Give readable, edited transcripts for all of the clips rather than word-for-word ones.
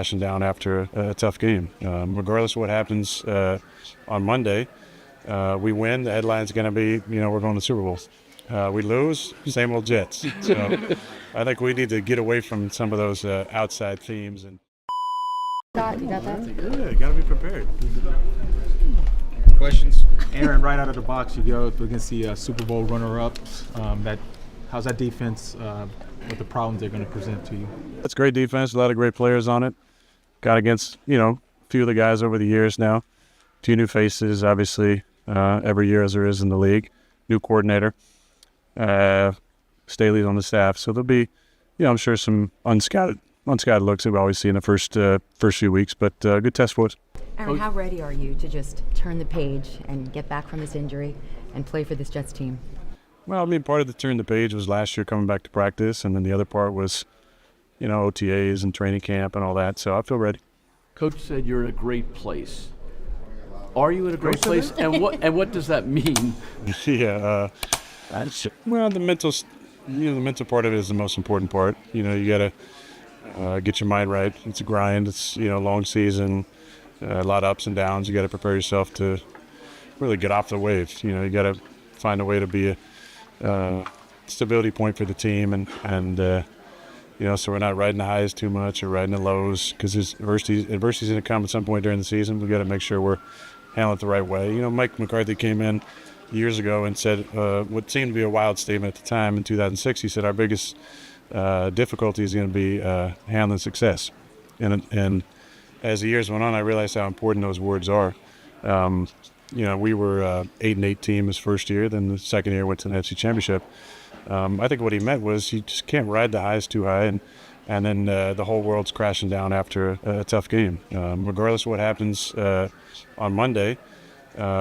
crashing down after a tough game. Regardless of what happens on Monday, we win, the headline's going to be, we're going to the Super Bowl. We lose, same old Jets. So I think we need to get away from some of those outside themes. And Scott, you got that? yeah, you got to be prepared. Questions? Aaron, right out of the box, you go against the Super Bowl runner-up. How's that defense? What the problems they're going to present to you? That's great defense. A lot of great players on it. Got against, a few of the guys over the years now. Two new faces, obviously, every year as there is in the league. New coordinator. Staley's on the staff. So there'll be, I'm sure some unscouted looks that we always see in the first few weeks, but good test for us. Aaron, how ready are you to just turn the page and get back from this injury and play for this Jets team? Well, part of the turn the page was last year coming back to practice, and then the other part was, OTAs and training camp and all that. So I feel ready. Coach said you're in a great place. Are you in a great place? And what does that mean? Yeah. Well, the mental part of it is the most important part. You got to get your mind right. It's a grind. It's, long season, a lot of ups and downs. You got to prepare yourself to really get off the waves. You got to find a way to be a stability point for the team, and so we're not riding the highs too much or riding the lows, because adversity's going to come at some point during the season. We got to make sure we're handling it the right way. Mike McCarthy came in years ago and said what seemed to be a wild statement at the time in 2006. He said our biggest difficulty is going to be handling success, and as the years went on, I realized how important those words are. We were 8-8 team his first year. Then the second year went to the NFC Championship. I think what he meant was you just can't ride the highs too high, and then the whole world's crashing down after a tough game. Regardless of what happens on Monday,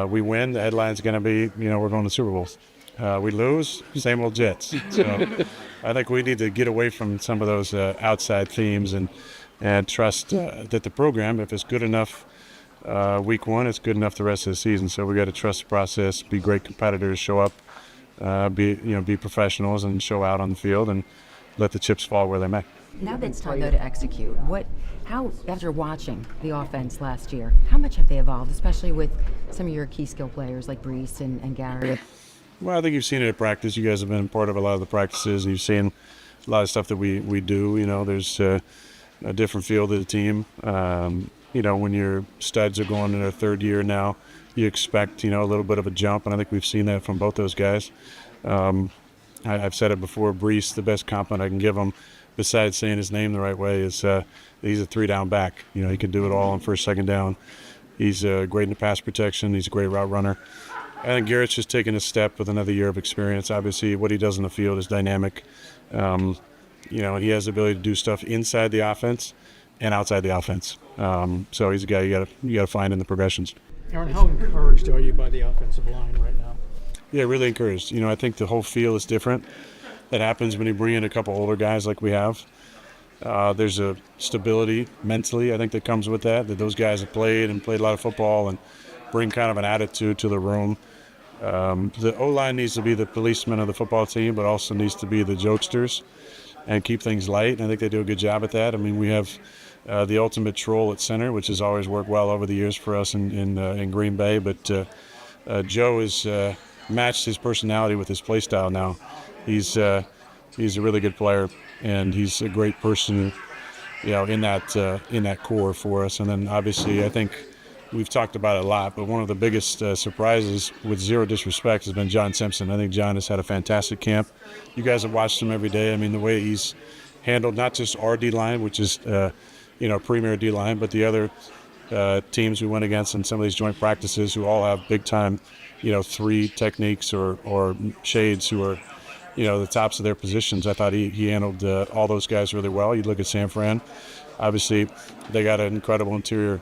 we win, the headline's going to be, we're going to the Super Bowl. We lose, same old Jets. So I think we need to get away from some of those outside themes and trust that the program, if it's good enough week one, it's good enough the rest of the season. So we got to trust the process, be great competitors, show up, be professionals, and show out on the field, and let the chips fall where they may. Now that it's time though to execute, how after watching the offense last year, how much have they evolved, especially with some of your key skill players like Brees and Gary? Well, I think you've seen it at practice. You guys have been part of a lot of the practices, and you've seen a lot of stuff that we do. There's a different feel to the team. When your studs are going in their third year now, you expect, a little bit of a jump, and I think we've seen that from both those guys. I've said it before, Brees, the best compliment I can give him, besides saying his name the right way, is he's a 3-down back. He can do it all on first, second down. He's great in the pass protection. He's a great route runner. I think Garrett's just taken a step with another year of experience. Obviously, what he does in the field is dynamic. And he has the ability to do stuff inside the offense and outside the offense. So he's a guy you got to find in the progressions. Aaron, how encouraged are you by the offensive line right now? Yeah, really encouraged. I think the whole feel is different. That happens when you bring in a couple older guys like we have. There's a stability mentally, I think, that comes with that those guys have played a lot of football and bring kind of an attitude to the room. The O-line needs to be the policeman of the football team, but also needs to be the jokesters and keep things light. And I think they do a good job at that. We have the ultimate troll at center, which has always worked well over the years for us in Green Bay. But Joe has matched his personality with his play style now. He's a really good player, and he's a great person, in that core for us. And then obviously, I think we've talked about it a lot, but one of the biggest surprises, with zero disrespect, has been John Simpson. I think John has had a fantastic camp. You guys have watched him every day. The way he's handled not just our D-line, which is premier D-line, but the other teams we went against in some of these joint practices, who all have big-time, 3 techniques or shades who are, the tops of their positions. I thought he handled all those guys really well. You look at San Fran. Obviously, they got an incredible interior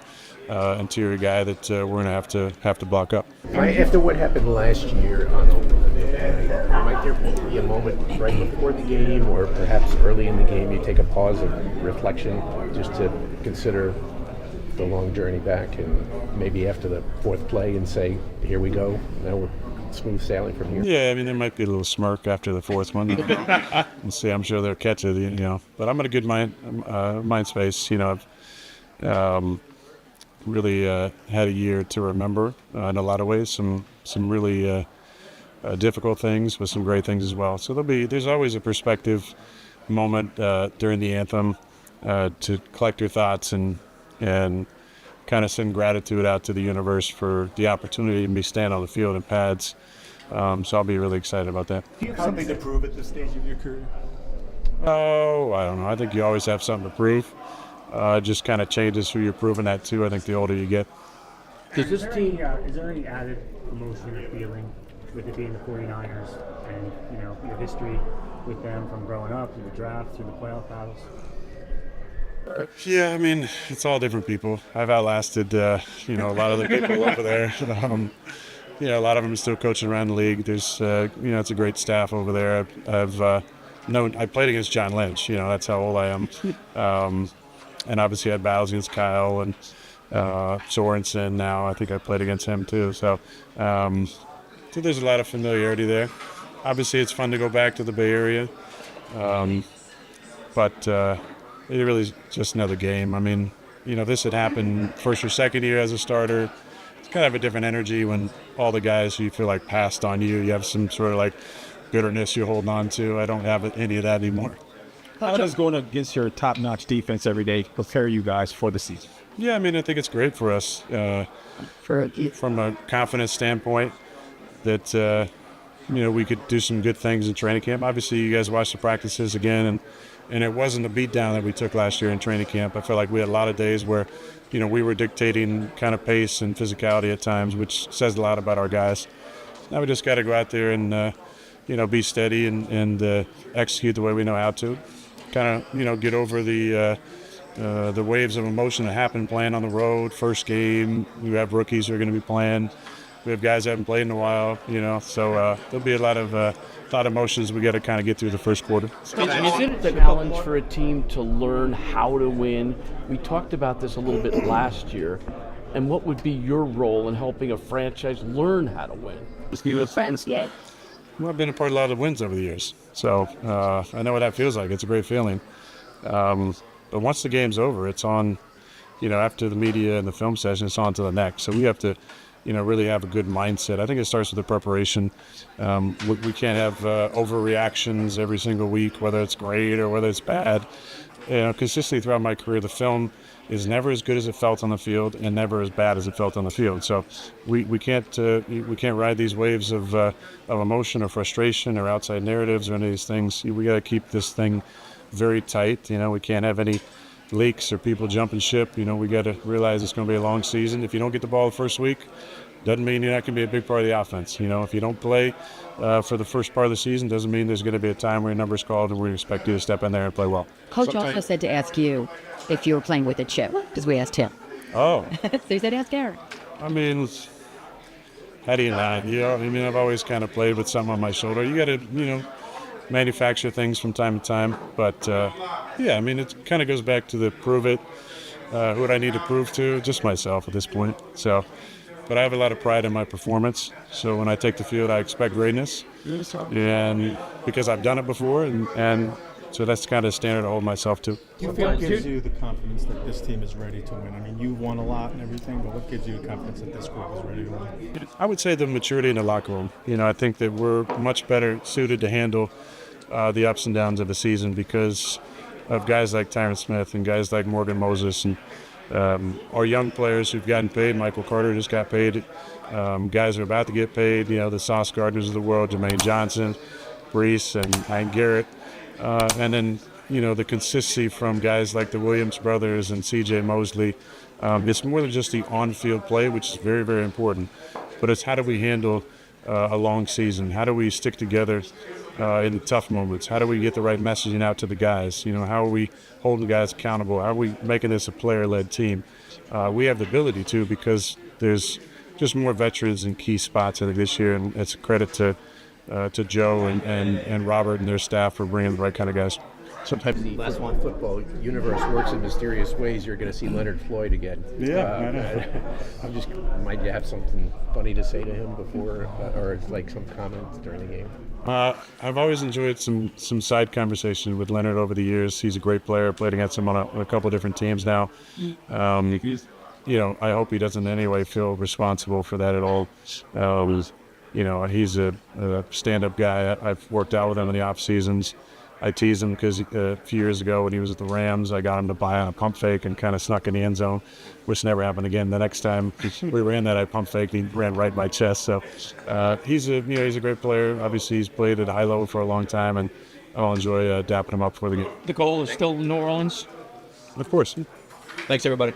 guy that we're going to have to block up. After what happened last year on opening day, might there be a moment right before the game, or perhaps early in the game, you take a pause of reflection just to consider the long journey back, and maybe after the fourth play and say, here we go, now we're smooth sailing from here? Yeah, there might be a little smirk after the fourth one. And see, I'm sure they'll catch it, But I'm in a good mind space. really had a year to remember in a lot of ways. Some really difficult things, but some great things as well. So there's always a perspective moment during the anthem to collect your thoughts and kind of send gratitude out to the universe for the opportunity to be standing on the field in pads. So I'll be really excited about that. Do you have something to prove at this stage of your career? Oh, I don't know. I think you always have something to prove. It just kind of changes who you're proving that to. I think the older you get. Does this team? Is there any added emotion or feeling with it being the 49ers and, you know, your history with them from growing up through the draft, through the playoff battles? Yeah, I mean, it's all different people. I've outlasted, a lot of the people over there. A lot of them are still coaching around the league. There's, it's a great staff over there. I played against John Lynch. That's how old I am. And obviously I had battles against Kyle and Sorensen now. I think I played against him too. So there's a lot of familiarity there. Obviously it's fun to go back to the Bay Area. But it really is just another game. I mean, this had happened first or second year as a starter. It's kind of a different energy when all the guys who you feel like passed on you. You have some sort of like bitterness you're holding on to. I don't have any of that anymore. How does going against your top-notch defense every day prepare you guys for the season? Yeah, I mean, I think it's great for us from a confidence standpoint that, we could do some good things in training camp. Obviously, you guys watched the practices again, and it wasn't a beatdown that we took last year in training camp. I felt like we had a lot of days where, we were dictating kind of pace and physicality at times, which says a lot about our guys. Now we just got to go out there and, be steady and execute the way we know how to. Kind of, get over the waves of emotion that happen playing on the road. First game, we have rookies who are going to be playing. We have guys that haven't played in a while, So there'll be a lot of emotions we got to kind of get through the first quarter. Is it a challenge for a team to learn how to win? We talked about this a little bit last year. And what would be your role in helping a franchise learn how to win? Well, I've been a part of a lot of wins over the years, so I know what that feels like. It's a great feeling. But once the game's over, it's on, after the media and the film session, it's on to the next. So we have to, really have a good mindset. I think it starts with the preparation. We can't have overreactions every single week, whether it's great or whether it's bad. Consistently throughout my career, the film is never as good as it felt on the field and never as bad as it felt on the field. So we can't ride these waves of emotion or frustration or outside narratives or any of these things. We got to keep this thing very tight. We can't have any leaks or people jumping ship. We got to realize it's going to be a long season. If you don't get the ball the first week, doesn't mean you're not going to be a big part of the offense. If you don't play for the first part of the season, doesn't mean there's going to be a time where your number's called and we expect you to step in there and play well. Coach also said to ask you if you were playing with a chip, because we asked him. Oh. So he said ask Eric. I mean, how do you not? I've always kind of played with something on my shoulder. You got to, manufacture things from time to time. But, it kind of goes back to the prove it. Who would I need to prove to? Just myself at this point. So, but I have a lot of pride in my performance. So when I take the field, I expect greatness. And because I've done it before, and so that's kind of a standard I hold myself to. What gives you the confidence that this team is ready to win? I mean, you've won a lot and everything, but what gives you the confidence that this group is ready to win? I would say the maturity in the locker room. I think that we're much better suited to handle the ups and downs of the season because of guys like Tyron Smith and guys like Morgan Moses and our young players who've gotten paid. Michael Carter just got paid. Guys are about to get paid. The Sauce Gardners of the world, Jermaine Johnson, Brees, and Hank Garrett. And then, the consistency from guys like the Williams brothers and C.J. Mosley. It's more than just the on-field play, which is very, very important. But it's how do we handle a long season? How do we stick together in the tough moments? How do we get the right messaging out to the guys? How are we holding the guys accountable? How are we making this a player-led team? We have the ability to because there's just more veterans in key spots, I think, this year. And it's a credit to Joe and Robert and their staff for bringing the right kind of guys. Sometimes the football universe works in mysterious ways. You're going to see Leonard Floyd again. Yeah, I'm just. Might you have something funny to say to him before, or like some comments during the game? I've always enjoyed some side conversation with Leonard over the years. He's a great player. Played against him on a couple different teams now. I hope he doesn't in any way feel responsible for that at all. He's a stand-up guy. I've worked out with him in the off seasons. I teased him because a few years ago when he was at the Rams, I got him to buy on a pump fake and kind of snuck in the end zone, which never happened again. The next time we ran that, I pump faked. He ran right in my chest. So he's a great player. Obviously, he's played at high level for a long time, and I'll enjoy dapping him up for the game. The goal is still New Orleans. Of course. Thanks, everybody.